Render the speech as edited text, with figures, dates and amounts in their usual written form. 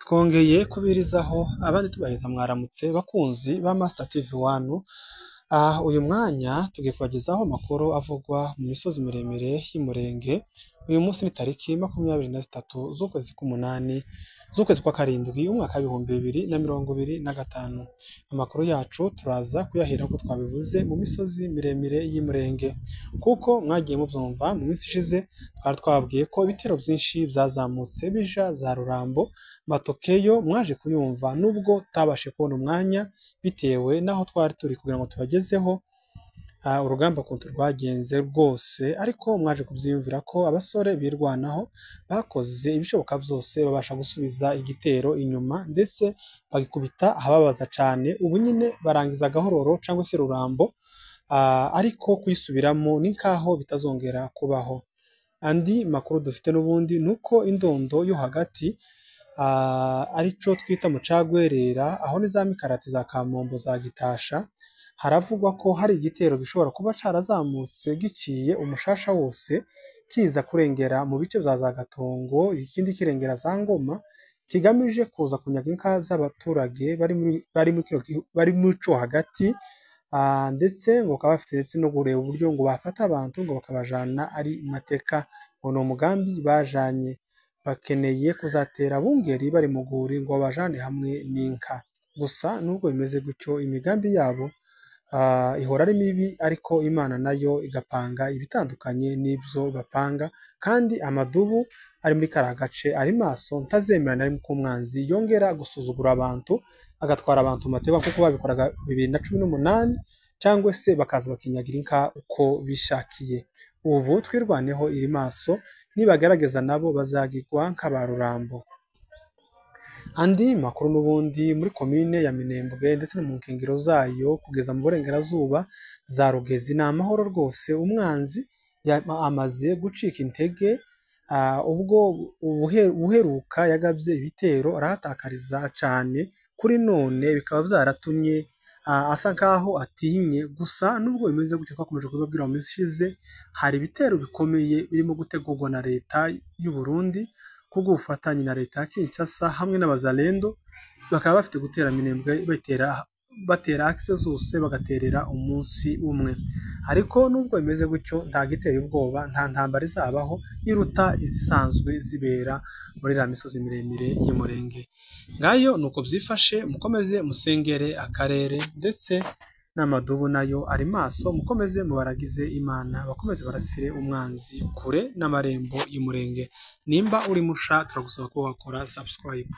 Twongeye kubirizaho abandi tubaheza mwaramutse bakunzi ba Master TV 1. Uyu mwanya tugiye kubagezaho amakuru avugwa mu misozi miremire y'Umurenge. Uyu munsi ni tariki 23 z'ukwezi k'umunani z'ukwezi kwa karindwi umwaka wa 2025. Amakuru yacu turaza kuyahera ko twabivuze mu misozi miremire y'Umurenge, kuko mwagiye mubyumva mu minsi ishize twari twabwiye ko ibitero byinshi byazamutse bija za Rurambo Matokeyo. Mwaje kuyumva nubwo tabashe kubona umwanya bitewe naho twari turi kugira ngo tubagezeho urugamba kuntu rwagenze rwose, ariko mwaje kubyiyumvira ko abasore birwanaho bakoze ibishoboka byose babasha gusubiza igitero inyuma, ndetse bagikubita ahababaza cyane. Ubu nyine barangiza gahororo cyangwa se Rurambo, ariko kuyisubiramo ni nkaho bitazongera kubaho. Andi makuru dufite n'ubundi nuko indondo yo hagati arico twita mu Cagwerera, aho ni za Mikarati za Kamombo za Gitasha, haravugwa ko hari igitero gishobora kuba carazamutse giciye umushasha wose kiza kurengera mu bice bya za Gatongo, ikindi kirengera za Ngoma, kigamije kuza kunyaga inka z'abaturage bari muri co hagati, ndetse ngo bakaba bafite ndetse no kureba uburyo ngo bafata abantu ngo bakabajana ari mateka. Ngo ni umugambi bajanye, bakeneye kuzatera Bungeri bari muguri ngo babajane hamwe n'inka. Gusa nubwo bimeze gutyo imigambi yabo ihora ari mibi, ariko Imana nayo igapanga ibitandukanye n'ibyo bapanga. Kandi amadubu ari muri kara gace ari maso, ntazemera na rimwe ko umwanzi yongera gusuzugura abantu agatwara abantu mateka, kuko babikoraga 2018 cyangwa se bakaza bakinyagira inka uko bishakiye. Ubu twirwaneho iri maso, nibagerageza nabo bazagirwa nk'abarurambo. Andi makuru n'ubundi muri komine ya Minembwe ndetse no mu nkengero zayo kugeza mu burengerazuba za Rugezi ni amahoro rwose. Umwanzi amaze gucika intege, ubwo uheruka yagabye ibitero arahatakariza cyane, kuri none bikaba byaratumye asa nkaho atinye. Gusa nubwo bimeze gutyo twakomeje kubabwira mu minsi ishize, hari ibitero bikomeye birimo gutegurwa na leta y'u Burundi kubwo ubufatanye na leta ya Kinshasa hamwe n'abazalendo, bakaba bafite gutera Minembwe batera akise zose bagaterera umunsi umwe. Ariko nubwo bimeze gutyo nta giteye ubwoba, nta ntambara izabaho iruta izisanzwe zibera muri la misozi miremire y'Umurenge. Ngayo nuko byifashe, mukomeze musengere akarere ndetse n'amadubu nayo ari maso, mukomeze mubaragize Imana, bakomeze barasire umwanzi kure n'amarembo y'Umurenge. Nimba uri musha turagusaba ko wakora subscribe.